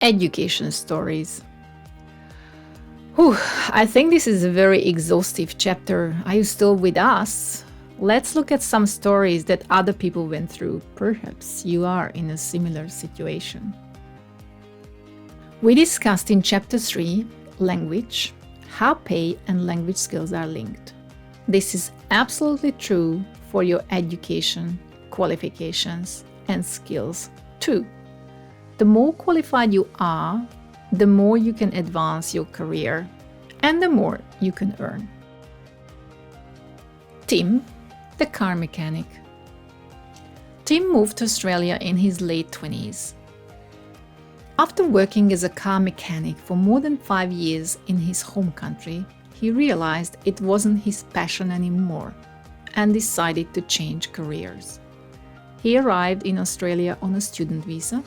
Education stories. Whew, I think this is a very exhaustive chapter. Are you still with us? Let's look at some stories that other people went through. Perhaps you are in a similar situation. We discussed in Chapter 3, Language, how pay and language skills are linked. This is absolutely true for your education, qualifications, and skills too. The more qualified you are, the more you can advance your career and the more you can earn. Tim, the car mechanic. Tim moved to Australia in his late 20s. After working as a car mechanic for more than 5 years in his home country, he realized it wasn't his passion anymore and decided to change careers. He arrived in Australia on a student visa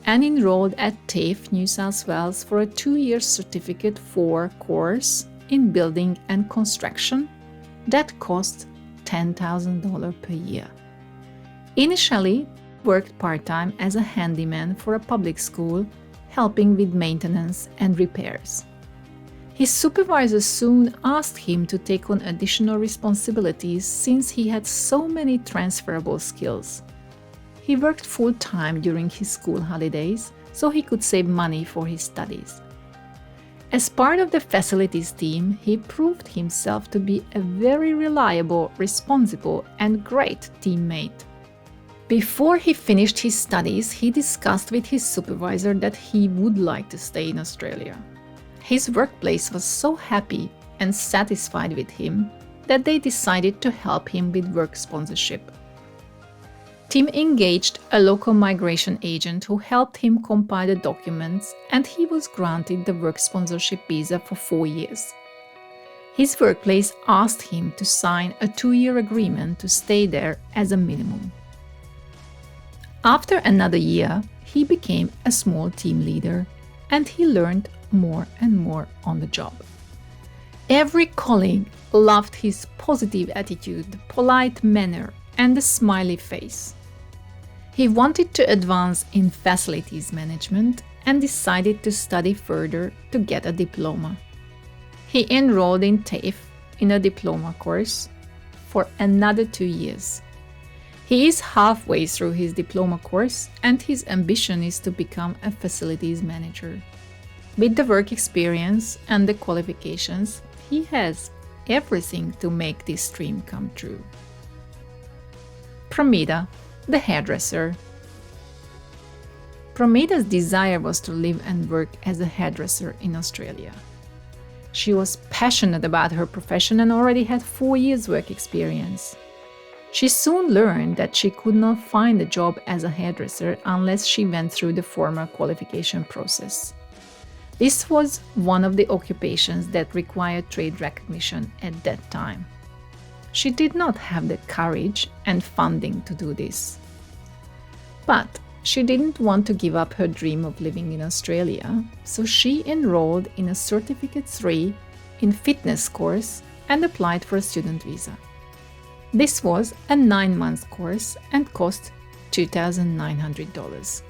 and enrolled at TAFE, New South Wales for a 2-year Certificate 4 course in building and construction that cost $10,000 per year. Initially, he worked part-time as a handyman for a public school, helping with maintenance and repairs. His supervisor soon asked him to take on additional responsibilities since he had so many transferable skills. He worked full-time during his school holidays so he could save money for his studies. As part of the facilities team, he proved himself to be a very reliable, responsible, and great teammate. Before he finished his studies, he discussed with his supervisor that he would like to stay in Australia. His workplace was so happy and satisfied with him that they decided to help him with work sponsorship. Tim engaged a local migration agent who helped him compile the documents, and he was granted the work sponsorship visa for 4 years. His workplace asked him to sign a 2-year agreement to stay there as a minimum. After another year, he became a small team leader, and he learned more and more on the job. Every colleague loved his positive attitude, polite manner, and the smiley face. He wanted to advance in facilities management and decided to study further to get a diploma. He enrolled in TAFE in a diploma course for another 2 years. He is halfway through his diploma course and his ambition is to become a facilities manager. With the work experience and the qualifications, he has everything to make this dream come true. Promida, the hairdresser. Promida's desire was to live and work as a hairdresser in Australia. She was passionate about her profession and already had 4 years' work experience. She soon learned that she could not find a job as a hairdresser unless she went through the formal qualification process. This was one of the occupations that required trade recognition at that time. She did not have the courage and funding to do this. But she didn't want to give up her dream of living in Australia, so she enrolled in a Certificate 3 in fitness course and applied for a student visa. This was a 9-month course and cost $2,900.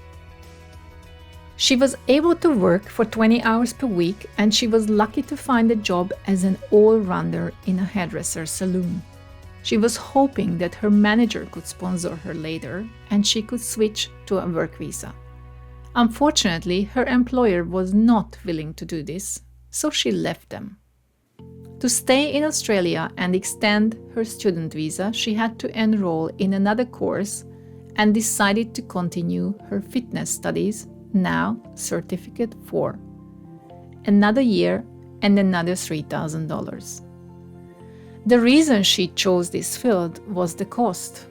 She was able to work for 20 hours per week and she was lucky to find a job as an all-rounder in a hairdresser salon. She was hoping that her manager could sponsor her later and she could switch to a work visa. Unfortunately, her employer was not willing to do this, so she left them. To stay in Australia and extend her student visa, she had to enroll in another course and decided to continue her fitness studies, now Certificate 4. Another year and another $3,000. The reason she chose this field was the cost.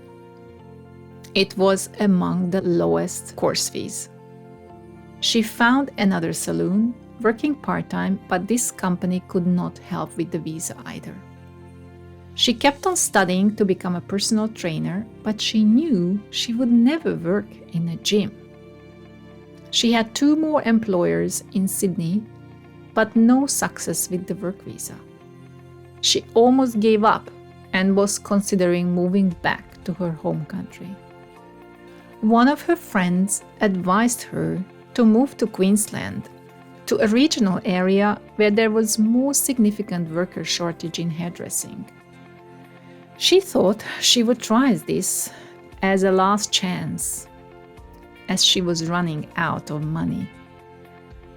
It was among the lowest course fees. She found another salon, working part-time, but this company could not help with the visa either. She kept on studying to become a personal trainer, but she knew she would never work in a gym. She had 2 more employers in Sydney, but no success with the work visa. She almost gave up and was considering moving back to her home country. One of her friends advised her to move to Queensland, to a regional area where there was more significant worker shortage in hairdressing. She thought she would try this as a last chance, as she was running out of money.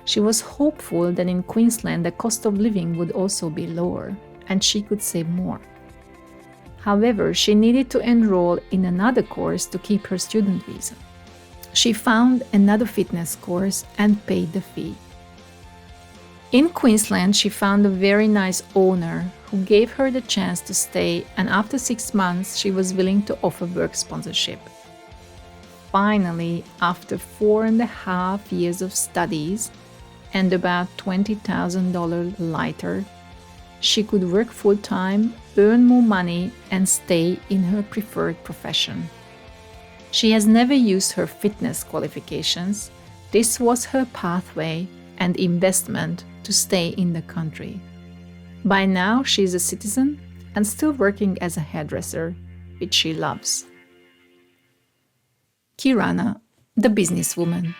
She was hopeful that in Queensland the cost of living would also be lower and she could save more. However, she needed to enroll in another course to keep her student visa. She found another fitness course and paid the fee. In Queensland, she found a very nice owner who gave her the chance to stay, and after 6 months, she was willing to offer work sponsorship. Finally, after 4.5 years of studies and about $20,000 later, she could work full-time, earn more money, and stay in her preferred profession. She has never used her fitness qualifications. This was her pathway and investment to stay in the country. By now, she is a citizen and still working as a hairdresser, which she loves. Kirana, the businesswoman.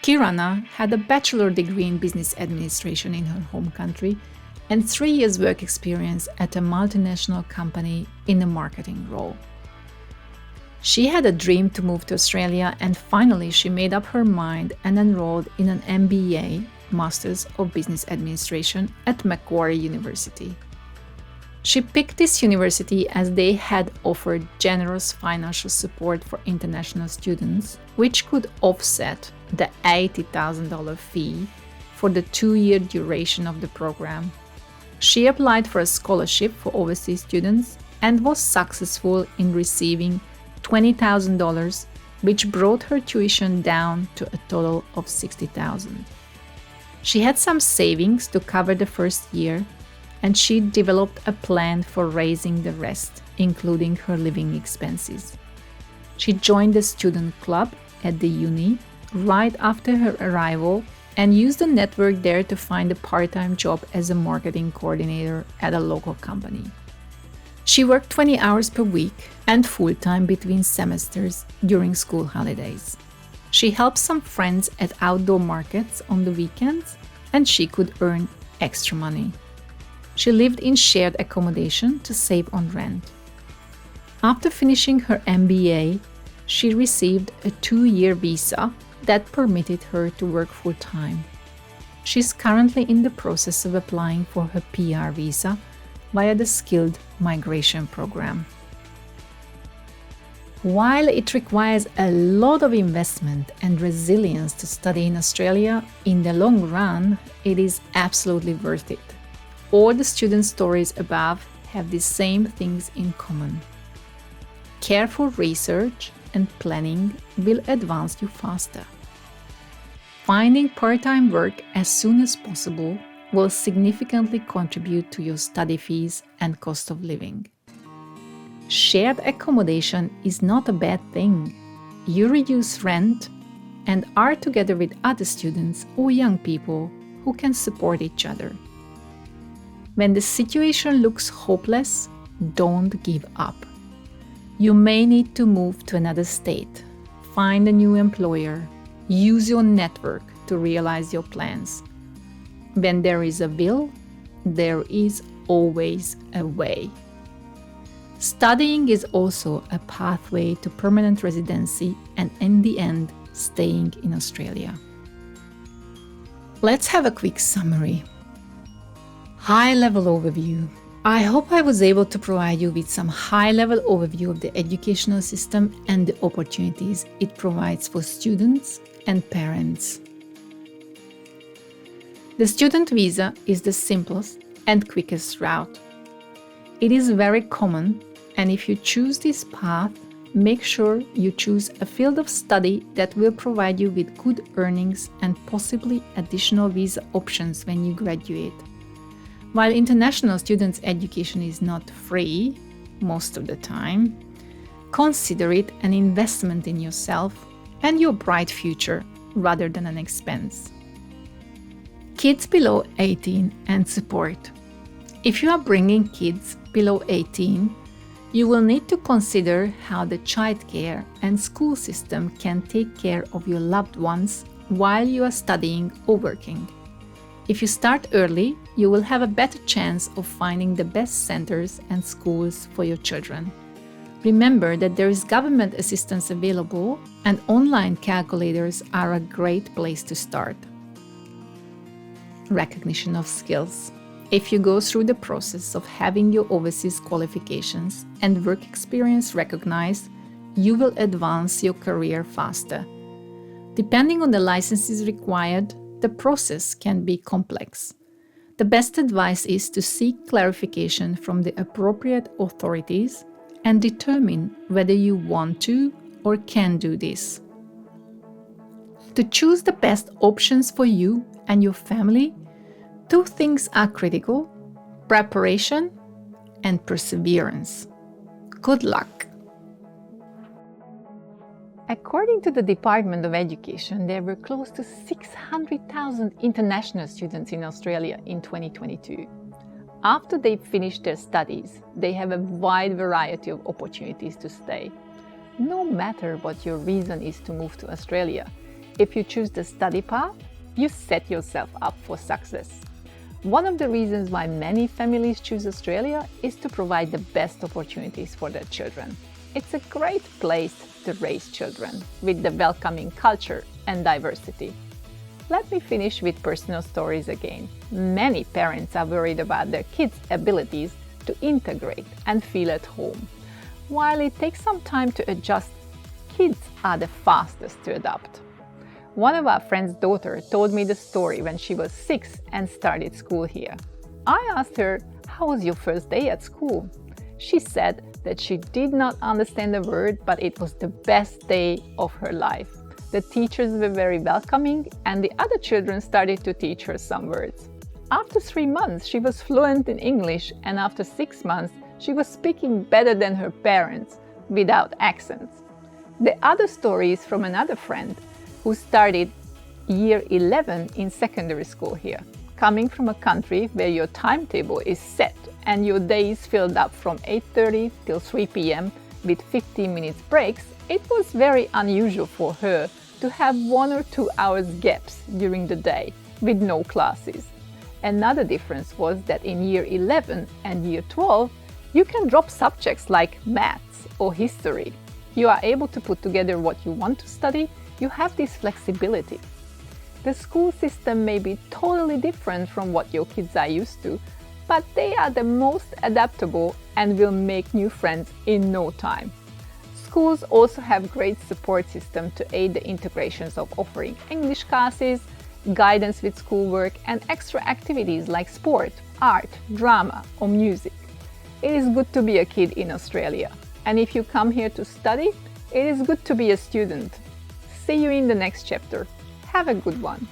Kirana had a bachelor degree in business administration in her home country and 3 years work experience at a multinational company in a marketing role. She had a dream to move to Australia, and finally she made up her mind and enrolled in an MBA, Masters of Business Administration, at Macquarie University. She picked this university as they had offered generous financial support for international students, which could offset the $80,000 fee for the 2-year duration of the program. She applied for a scholarship for overseas students and was successful in receiving $20,000, which brought her tuition down to a total of $60,000. She had some savings to cover the first year, and she developed a plan for raising the rest, including her living expenses. She joined the student club at the uni right after her arrival and used the network there to find a part-time job as a marketing coordinator at a local company. She worked 20 hours per week and full-time between semesters during school holidays. She helped some friends at outdoor markets on the weekends, and she could earn extra money. She lived in shared accommodation to save on rent. After finishing her MBA, she received a 2-year visa that permitted her to work full-time. She's currently in the process of applying for her PR visa via the Skilled Migration Program. While it requires a lot of investment and resilience to study in Australia, in the long run, it is absolutely worth it. All the student stories above have the same things in common. Careful research and planning will advance you faster. Finding part-time work as soon as possible will significantly contribute to your study fees and cost of living. Shared accommodation is not a bad thing. You reduce rent and are together with other students or young people who can support each other. When the situation looks hopeless, don't give up. You may need to move to another state, find a new employer, use your network to realize your plans. When there is a will, there is always a way. Studying is also a pathway to permanent residency and, in the end, staying in Australia. Let's have a quick summary. High-level overview. I hope I was able to provide you with some high-level overview of the educational system and the opportunities it provides for students and parents. The student visa is the simplest and quickest route. It is very common, and if you choose this path, make sure you choose a field of study that will provide you with good earnings and possibly additional visa options when you graduate. While international students' education is not free most of the time, consider it an investment in yourself and your bright future rather than an expense. Kids below 18 and support. If you are bringing kids below 18, you will need to consider how the childcare and school system can take care of your loved ones while you are studying or working. If you start early, you will have a better chance of finding the best centers and schools for your children. Remember that there is government assistance available, and online calculators are a great place to start. Recognition of skills. If you go through the process of having your overseas qualifications and work experience recognized, you will advance your career faster. Depending on the licenses required, the process can be complex. The best advice is to seek clarification from the appropriate authorities and determine whether you want to or can do this. To choose the best options for you and your family, two things are critical: preparation and perseverance. Good luck! According to the Department of Education, there were close to 600,000 international students in Australia in 2022. After they finish their studies, they have a wide variety of opportunities to stay. No matter what your reason is to move to Australia, if you choose the study path, you set yourself up for success. One of the reasons why many families choose Australia is to provide the best opportunities for their children. It's a great place to raise children with the welcoming culture and diversity. Let me finish with personal stories again. Many parents are worried about their kids' abilities to integrate and feel at home. While it takes some time to adjust, kids are the fastest to adapt. One of our friend's daughter told me the story when she was 6 and started school here. I asked her, "How was your first day at school?" She said that she did not understand a word, but it was the best day of her life. The teachers were very welcoming, and the other children started to teach her some words. After 3 months, she was fluent in English, and after 6 months, she was speaking better than her parents, without accents. The other story is from another friend who started year 11 in secondary school here. Coming from a country where your timetable is set and your day is filled up from 8:30 till 3 p.m. with 15 minutes breaks, it was very unusual for her to have 1 or 2 hours gaps during the day with no classes. Another difference was that in year 11 and year 12, you can drop subjects like maths or history. You are able to put together what you want to study. You have this flexibility. The school system may be totally different from what your kids are used to, but they are the most adaptable and will make new friends in no time. Schools also have great support system to aid the integrations of offering English classes, guidance with schoolwork, and extra activities like sport, art, drama, or music. It is good to be a kid in Australia, and if you come here to study, it is good to be a student. See you in the next chapter. Have a good one.